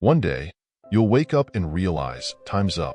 One day, you'll wake up and realize time's up.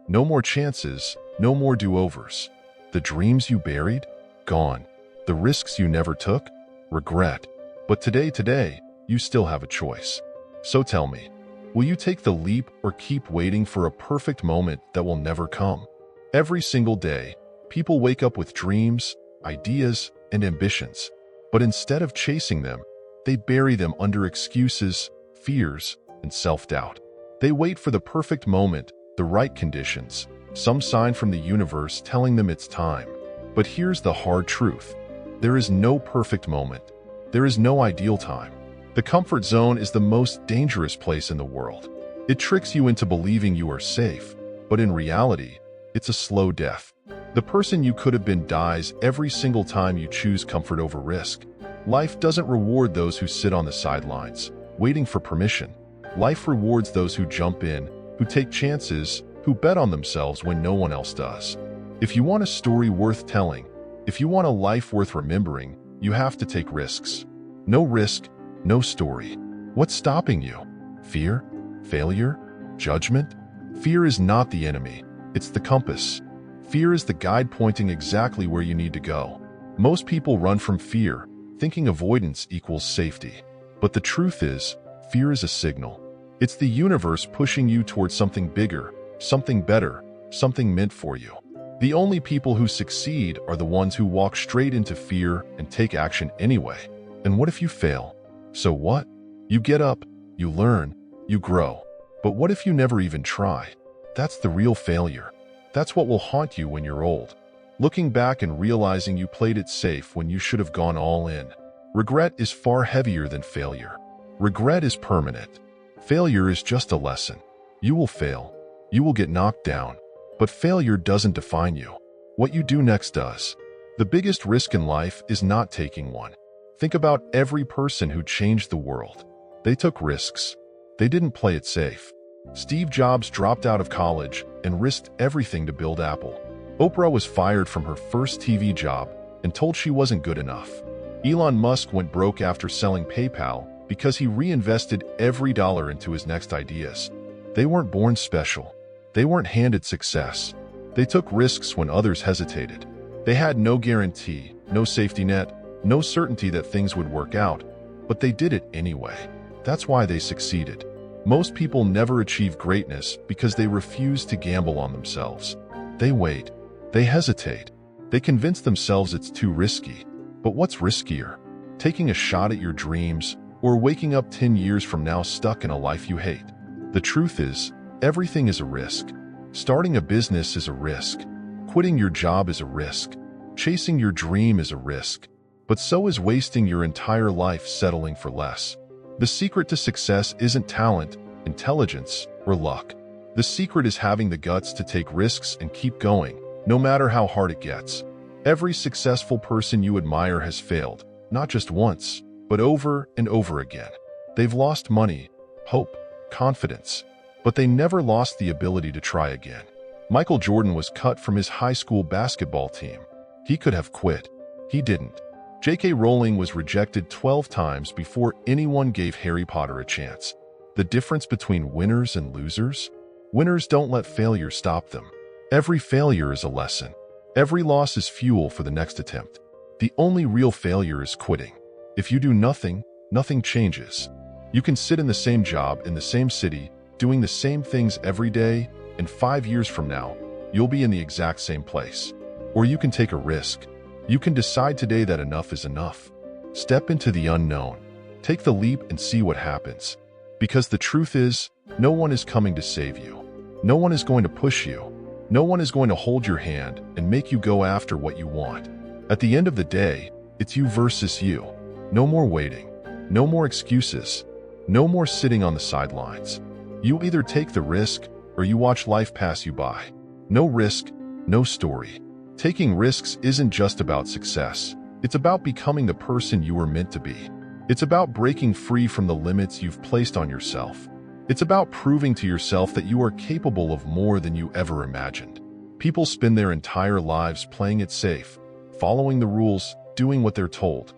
No more chances, no more do-overs. The dreams you buried? Gone. The risks you never took? Regret. But today, you still have a choice. So tell me, will you take the leap or keep waiting for a perfect moment that will never come? Every single day, people wake up with dreams, ideas, and ambitions. But instead of chasing them, they bury them under excuses, fears, and self-doubt. They wait for the perfect moment, the right conditions, some sign from the universe telling them it's time. But here's the hard truth. There is no perfect moment. There is no ideal time. The comfort zone is the most dangerous place in the world. It tricks you into believing you are safe, but in reality, it's a slow death. The person you could have been dies every single time you choose comfort over risk. Life doesn't reward those who sit on the sidelines, waiting for permission. Life rewards those who jump in, who take chances, who bet on themselves when no one else does. If you want a story worth telling, if you want a life worth remembering, you have to take risks. No risk, no story. What's stopping you? Fear? Failure? Judgment? Fear is not the enemy. It's the compass. Fear is the guide pointing exactly where you need to go. Most people run from fear, thinking avoidance equals safety. But the truth is, fear is a signal. It's the universe pushing you towards something bigger, something better, something meant for you. The only people who succeed are the ones who walk straight into fear and take action anyway. And what if you fail? So what? You get up, you learn, you grow. But what if you never even try? That's the real failure. That's what will haunt you when you're old. Looking back and realizing you played it safe when you should have gone all in. Regret is far heavier than failure. Regret is permanent. Failure is just a lesson. You will fail. You will get knocked down. But failure doesn't define you. What you do next does. The biggest risk in life is not taking one. Think about every person who changed the world. They took risks. They didn't play it safe. Steve Jobs dropped out of college and risked everything to build Apple. Oprah was fired from her first TV job and told she wasn't good enough. Elon Musk went broke after selling PayPal because he reinvested every dollar into his next ideas. They weren't born special. They weren't handed success. They took risks when others hesitated. They had no guarantee, no safety net, no certainty that things would work out, but they did it anyway. That's why they succeeded. Most people never achieve greatness because they refuse to gamble on themselves. They wait. They hesitate. They convince themselves it's too risky. But what's riskier? Taking a shot at your dreams or waking up 10 years from now stuck in a life you hate? The truth is, everything is a risk. Starting a business is a risk. Quitting your job is a risk. Chasing your dream is a risk. But so is wasting your entire life settling for less. The secret to success isn't talent, intelligence, or luck. The secret is having the guts to take risks and keep going, no matter how hard it gets. Every successful person you admire has failed, not just once, but over and over again. They've lost money, hope, confidence, but they never lost the ability to try again. Michael Jordan was cut from his high school basketball team. He could have quit. He didn't. J.K. Rowling was rejected 12 times before anyone gave Harry Potter a chance. The difference between winners and losers? Winners don't let failure stop them. Every failure is a lesson. Every loss is fuel for the next attempt. The only real failure is quitting. If you do nothing, nothing changes. You can sit in the same job in the same city, doing the same things every day, and 5 years from now, you'll be in the exact same place. Or you can take a risk. You can decide today that enough is enough. Step into the unknown. Take the leap and see what happens. Because the truth is, no one is coming to save you. No one is going to push you. No one is going to hold your hand and make you go after what you want. At the end of the day, it's you versus you. No more waiting. No more excuses. No more sitting on the sidelines. You either take the risk or you watch life pass you by. No risk, no story. Taking risks isn't just about success. It's about becoming the person you were meant to be. It's about breaking free from the limits you've placed on yourself. It's about proving to yourself that you are capable of more than you ever imagined. People spend their entire lives playing it safe, following the rules, doing what they're told,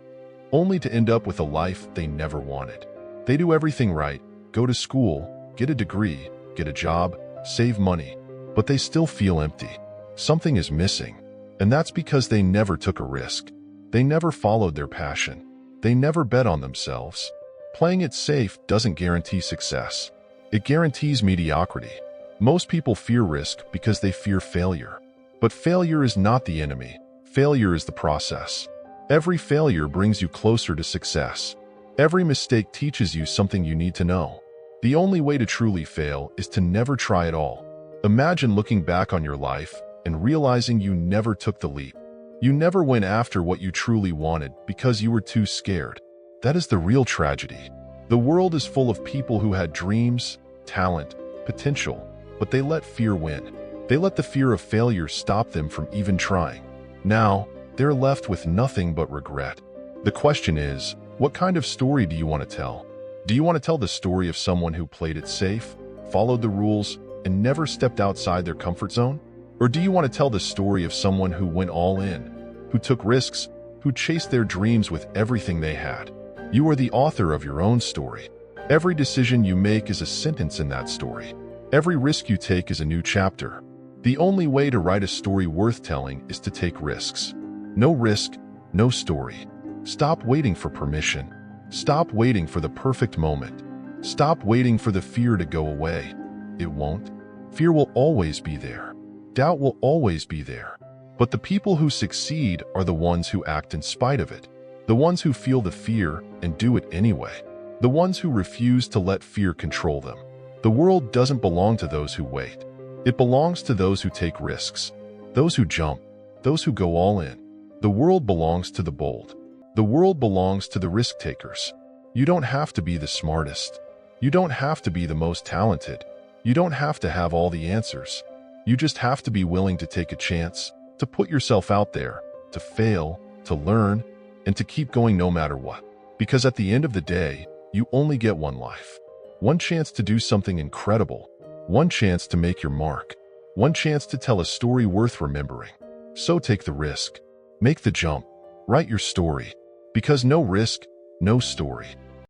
only to end up with a life they never wanted. They do everything right, go to school, get a degree, get a job, save money, but they still feel empty. Something is missing, and that's because they never took a risk. They never followed their passion. They never bet on themselves. Playing it safe doesn't guarantee success. It guarantees mediocrity. Most people fear risk because they fear failure. But failure is not the enemy. Failure is the process. Every failure brings you closer to success. Every mistake teaches you something you need to know. The only way to truly fail is to never try at all. Imagine looking back on your life and realizing you never took the leap. You never went after what you truly wanted because you were too scared. That is the real tragedy. The world is full of people who had dreams, talent, potential, but they let fear win. They let the fear of failure stop them from even trying. Now, they're left with nothing but regret. The question is, what kind of story do you want to tell? Do you want to tell the story of someone who played it safe, followed the rules, and never stepped outside their comfort zone? Or do you want to tell the story of someone who went all in, who took risks, who chased their dreams with everything they had? You are the author of your own story. Every decision you make is a sentence in that story. Every risk you take is a new chapter. The only way to write a story worth telling is to take risks. No risk, no story. Stop waiting for permission. Stop waiting for the perfect moment. Stop waiting for the fear to go away. It won't. Fear will always be there. Doubt will always be there. But the people who succeed are the ones who act in spite of it. The ones who feel the fear and do it anyway. The ones who refuse to let fear control them. The world doesn't belong to those who wait. It belongs to those who take risks, those who jump, those who go all in. The world belongs to the bold. The world belongs to the risk takers. You don't have to be the smartest. You don't have to be the most talented. You don't have to have all the answers. You just have to be willing to take a chance, to put yourself out there, to fail, to learn, and to keep going no matter what. Because at the end of the day, you only get one life. One chance to do something incredible. One chance to make your mark. One chance to tell a story worth remembering. So take the risk. Make the jump. Write your story. Because no risk, no story.